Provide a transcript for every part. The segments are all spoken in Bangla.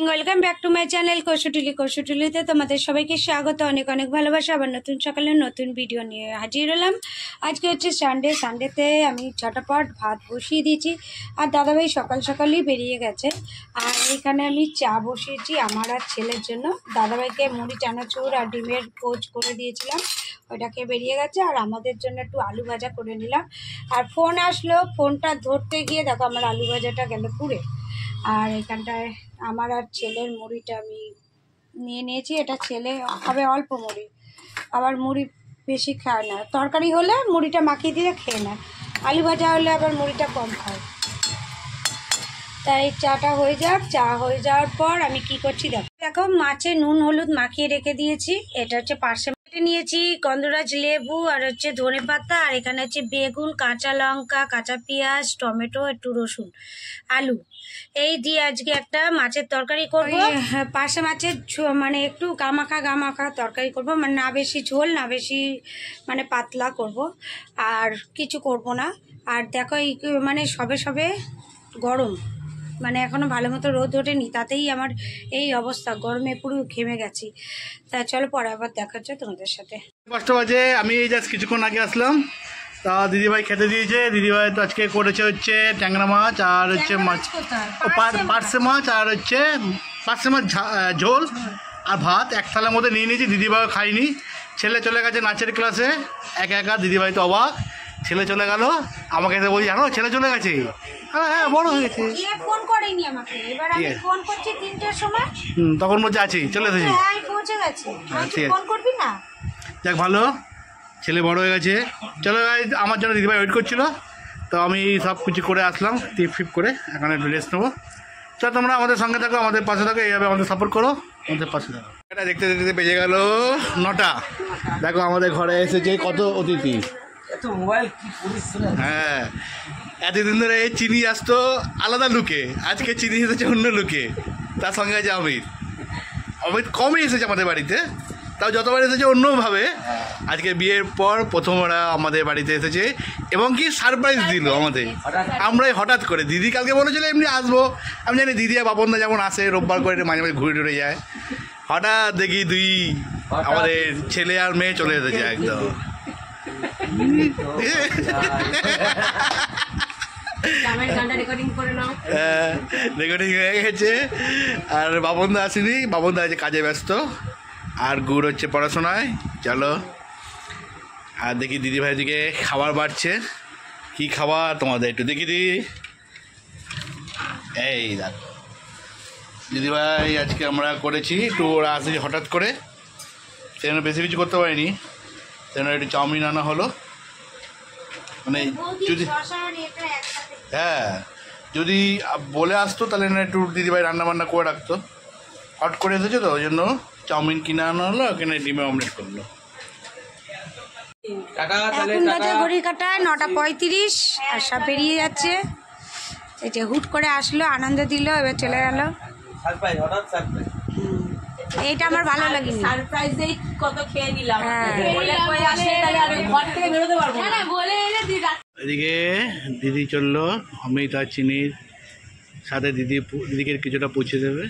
Welcome back to my channel কৌশুটুলিতে তোমাদের সবাইকে স্বাগত। অনেক অনেক ভালোবাসা। আবার নতুন সকালে নতুন ভিডিও নিয়ে হাজির হলাম। আজকে হচ্ছে সানডেতে আমি ঝটাপট ভাত বসিয়ে দিয়েছি আর দাদাভাই সকাল সকালই বেরিয়ে গেছে। আর এখানে আমি চা বসিয়েছি আমার আর ছেলের জন্য। দাদাভাইকে মুড়ি চানাচুর আর ডিমের পোচ করে দিয়েছিলাম, ওইটাকে বেরিয়ে গেছে। আর আমাদের জন্য একটু আলু ভাজা করে নিলাম। আর ফোন আসলো, ফোনটা ধরতে গিয়ে দেখো আমার আলু ভাজাটা গেল পুড়ে। আর এখানটায় আমার আর ছেলের মুড়িটা আমি নিয়ে নিয়েছি। এটা ছেলে হবে অল্প মুড়ি, আবার মুড়ি বেশি খায় না। তরকারি হলে মুড়িটা মাখিয়ে দিয়ে খেয়ে নেয়, আলু ভাজা হলে আবার মুড়িটা কম খায়। তাই চাটা হয়ে যাক। চা হয়ে যাওয়ার পর আমি কি করছি দেখো মাছে নুন হলুদ মাখিয়ে রেখে দিয়েছি। এটা হচ্ছে পার্শে নিয়েছি, গন্ধরাজ লেবু আর হচ্ছে ধনে পাতা, আর এখানে হচ্ছে বেগুন, কাঁচা লঙ্কা, কাঁচা পেঁয়াজ, টমেটো, একটু রসুন, আলু, এই দিয়ে আজকে একটা মাছের তরকারি করব। পার্শে মাছের মানে একটু গামাখা তরকারি করব, মানে না বেশি ঝোল না বেশি মানে পাতলা করব, আর কিছু করব না। আর দেখো এই মানে সবে গরম, মানে এখনো ভালো মতো রোদ ওঠেনি, তাতেই আমার এই অবস্থা, গরমে পুরো ঘেমে গেছি। তাই চলো পরে আবার দেখা হচ্ছে তোমাদের সাথে। 5টা বাজে, আমি এই জাস্ট কিছুক্ষণ আগে আসলাম। তা দিদিভাই খেতে দিয়েছে। দিদিভাই তো আজকে করেছে হচ্ছে ট্যাংরা মাছ আর হচ্ছে মাছ পার্শে মাছ আর হচ্ছে পার্শে মাছ ঝোল আর ভাত এক থালার মধ্যে নিয়ে নিয়েছি। দিদিভাইও খাইনি, ছেলে চলে গেছে নাচের ক্লাসে একা। দিদিভাই তো অবাক, ছেলে চলে গেল। আমাকে এসে বলছি জানো ছেলে চলে গেছে। হ্যাঁ বড় হয়ে গেছে। ফোন করেনি আমাকে, এবার আমি ফোন করছি 3টের সময়। তখন বলছে আছি, চলে এসেছি। হ্যাঁ পৌঁছে গেছে। ফোন করবি না? যাক ভালো, ছেলে বড় হয়ে গেছে। চলো আমার জন্য দিদিভাই ওয়েট করছিল, তো আমি সব কিছু করে আসলাম টিপ করে। এখন একটু রেস্ট নেবো। চলো তোমরা আমাদের সঙ্গে থাকো, আমাদের পাশে থাকো, এইভাবে আমাদের সাপোর্ট করো, আমাদের পাশে থাকো। এটা দেখতে দেখতে বেজে গেল 9টা। দেখো আমাদের ঘরে এসেছে কত অতিথি। হ্যাঁ, এতদিন ধরে চিনি আসতো আলাদা লুকে, আজকে চিনি এসেছে অন্য লুকে। তার সঙ্গে আছে অমিত কমই এসেছে আমাদের বাড়িতে, তাও যতবার এসেছে অন্যভাবে। আজকে বিয়ের পর প্রথম ওরা আমাদের বাড়িতে এসেছে এবং কি সারপ্রাইজ দিল আমাদের। আমরাই হঠাৎ করে, দিদি কালকে বলেছিল এমনি আসবো, আমি জানি দিদি আর বাপনদা যেমন আসে রোববার করে মাঝে মাঝে ঘুরে টুরে যায়, হঠাৎ দেখি আমাদের ছেলে আর মেয়ে চলে এসেছে একদম। রেকর্ডিং হয়ে গেছে। আর বাবনদা আসেনি, বাবনদা আছে কাজে ব্যস্ত, আর গুড় হচ্ছে পড়াশোনায়। চলো আর দেখি দিদিভাই দিকে খাবার বাড়ছে। কি খাবার তোমাদের একটু দেখি দিই। এই দেখো দিদিভাই আজকে আমরা করেছি একটু, ওরা আসে হঠাৎ করে, সেজন্য বেশি কিছু করতে পারিনি, সেজন্য একটু চাউমিন আনা হলো। মানে যদি হ্যাঁ যদি বলে আসতো তাহলে না একটু দিদিভাই রান্নাবান্না করে রাখতো। হট করে এসেছে তো ওই জন্য চাউমিন কিনে আনা হলো, ওখানে ডিমে অমলেট করলো। এখন বাজে ঘড়ির কাঁটায় 9:35, আর সব বেরিয়ে যাচ্ছে। এই যে হুট করে আসলো, আনন্দ দিল, এবার চলে গেল। এইটা আমার ভালো লাগেনি। সারপ্রাইজেই কত খেয়ে নিলাম। এদিকে দিদি চললো, অমিত আর চিনির সাথে দিদিকে কিছুটা পৌঁছে দেবে।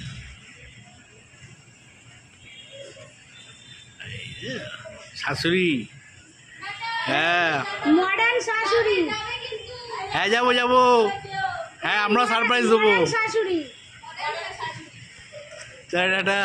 শাশুড়ি, হ্যাঁ মডার্ন শাশুড়ি, হ্যাঁ যাবো, হ্যাঁ আমরা সারপ্রাইজ দেবো। শাশুড়ি টাটা।